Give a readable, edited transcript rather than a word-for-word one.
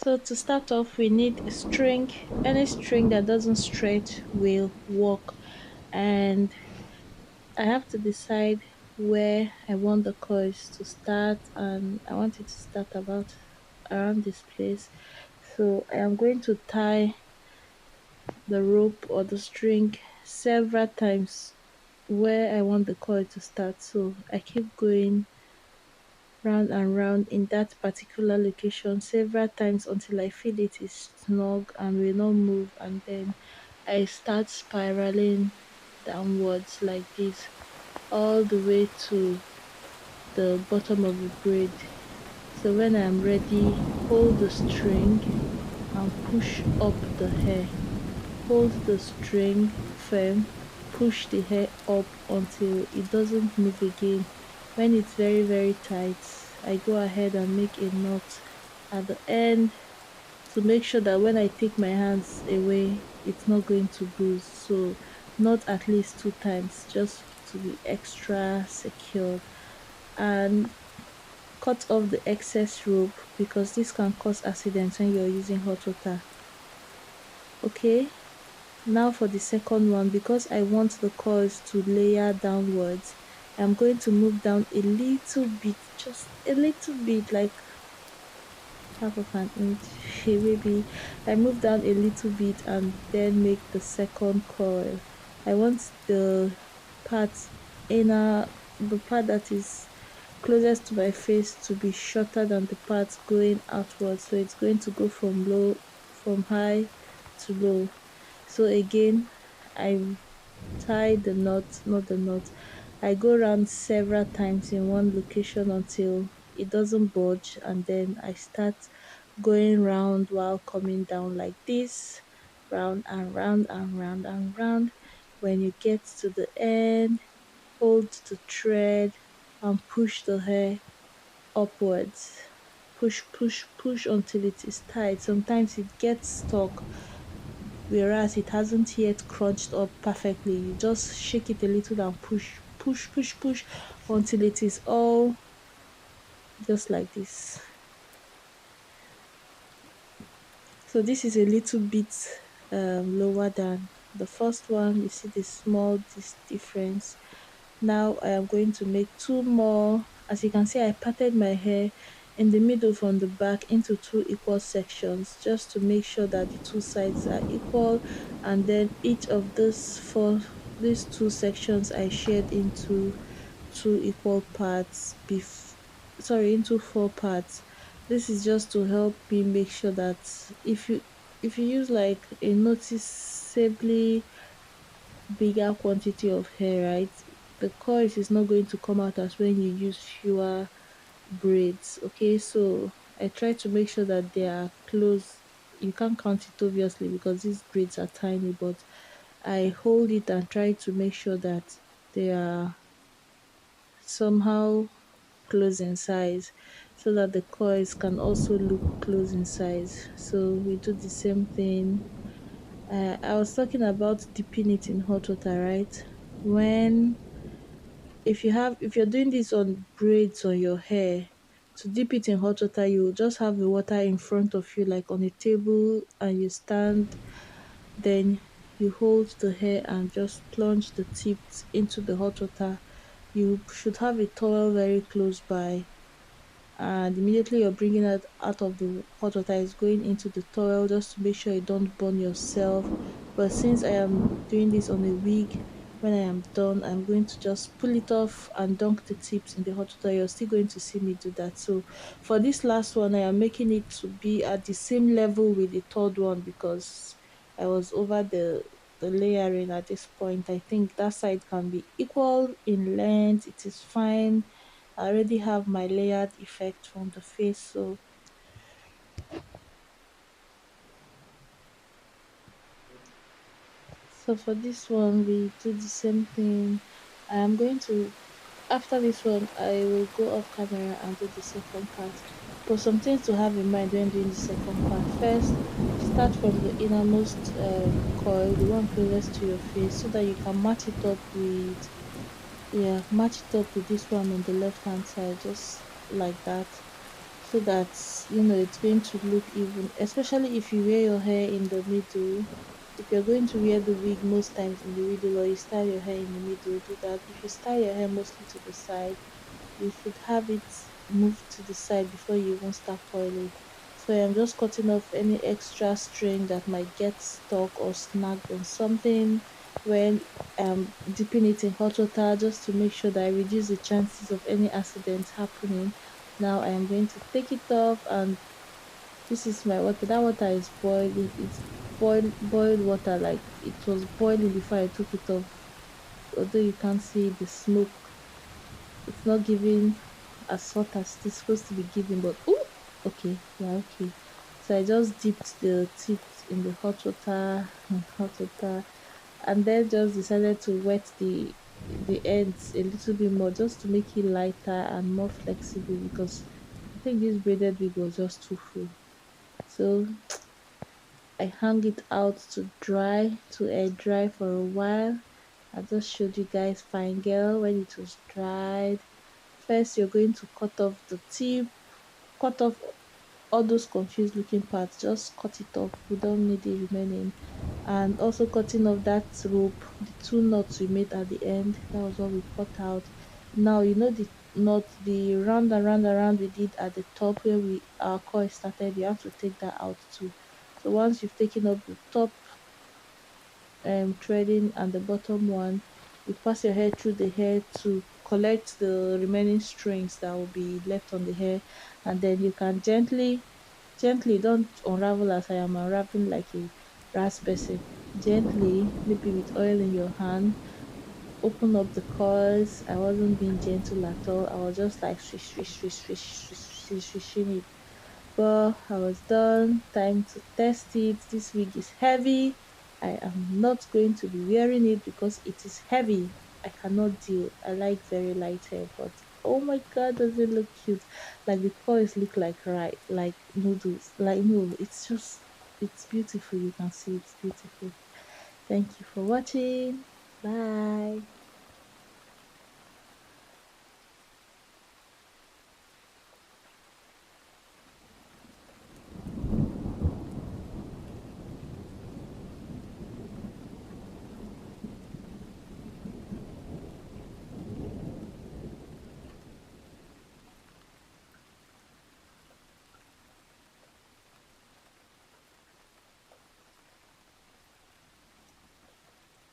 So to start off, we need a string. Any string that doesn't stretch will work. And I have to decide where I want the coils to start, and I want it to start about around this place. So I am going to tie the rope or the string several times where I want the coil to start. So I keep going round and round in that particular location several times until I feel it is snug and will not move, and then I start spiraling downwards like this all the way to the bottom of the braid. So when I'm ready, hold the string and push up the hair. Hold the string firm, push the hair up until it doesn't move again. When it's very, very tight, I go ahead and make a knot at the end to make sure that when I take my hands away, it's not going to bruise. So, not at least two times, just to be extra secured. And cut off the excess rope because this can cause accidents when you're using hot water. Okay, now for the second one, because I want the coils to layer downwards, I'm going to move down a little bit, just a little bit, like half of an inch, maybe. I move down a little bit and then make the second coil. I want the part inner, the part that is closest to my face to be shorter than the part going outwards. So it's going to go from high to low. So again, I tie the knot, not the knot. I go around several times in one location until it doesn't budge, and then I start going round while coming down like this, round and round and round and round. When you get to the end, hold the thread and push the hair upwards. Push, push, push until it is tight. Sometimes it gets stuck, whereas it hasn't yet crunched up perfectly. You just shake it a little and push, push, push, push until it is all just like this. So this is a little bit lower than the first one. You see the small this difference. Now I am going to make two more. As you can see, I parted my hair in the middle from the back into two equal sections just to make sure that the two sides are equal, and then each of these two sections I shared into two equal parts into four parts. This is just to help me make sure that if you use like a noticeably bigger quantity of hair, right, the coils is not going to come out as when you use fewer braids. Okay, so I try to make sure that they are close. You can't count it obviously because these braids are tiny, but I hold it and try to make sure that they are somehow close in size so that the coils can also look close in size. So we do the same thing. I was talking about dipping it in hot water, right? When if you're doing this on braids on your hair, to dip it in hot water, you just have the water in front of you like on a table, and you stand, then you hold the hair and just plunge the tips into the hot water. You should have a towel very close by, and immediately you're bringing it out of the hot water is going into the towel just to make sure you don't burn yourself. But since I am doing this on a wig, when I am done, I'm going to just pull it off and dunk the tips in the hot water. You're still going to see me do that. So for this last one, I am making it to be at the same level with the third one because I was over the layering at this point. I think that side can be equal in length. It is fine. I already have my layered effect from the face. So for this one, we do the same thing. I am going to After this one, I will go off camera and do the second part. But some things to have in mind when doing the second part. First, start from the innermost coil, the one closest to your face, so that you can match it up with this one on the left hand side, just like that. so that it's going to look even, especially if you wear your hair in the middle. If you're going to wear the wig most times in the middle, or you style your hair in the middle, do that. If you style your hair mostly to the side, you should have it moved to the side before you even start coiling. So I'm just cutting off any extra string that might get stuck or snagged on something when dipping it in hot water, just to make sure that I reduce the chances of any accident happening. Now I am going to take it off, and this is my water. That water is boiling. It's boiled water, like it was boiling before I took it off. Although you can't see the smoke, it's not giving as hot as it's supposed to be giving, but oh, okay, yeah, okay. So I just dipped the tips in the hot water, hot water, and then just decided to wet the ends a little bit more, just to make it lighter and more flexible, because I think this braided wig was just too full. So I hung it out to dry, to air dry for a while. I just showed you guys fine girl when it was dried. First, you're going to cut off the tip, cut off all those confused looking parts. Just cut it off. We don't need the remaining. And also cutting off that rope, the two knots we made at the end. That was what we cut out. Now you know the knot, the round and round and round we did at the top where we our coil started. You have to take that out too. So once you've taken up the top threading and the bottom one, you pass your hair through the hair to collect the remaining strings that will be left on the hair, and then you can gently, don't unravel as I am unraveling like a brass person. Gently, maybe with oil in your hand, open up the coils. I wasn't being gentle at all. I was just like swish swish swish swish swish swish swishing it. But I was done. Time to test it. This wig is heavy. I am not going to be wearing it because it is heavy. I cannot deal. I like very light hair, but oh my god, does it look cute? Like the coils look like like noodles. Like no, it's beautiful. You can see it's beautiful. Thank you for watching. Bye.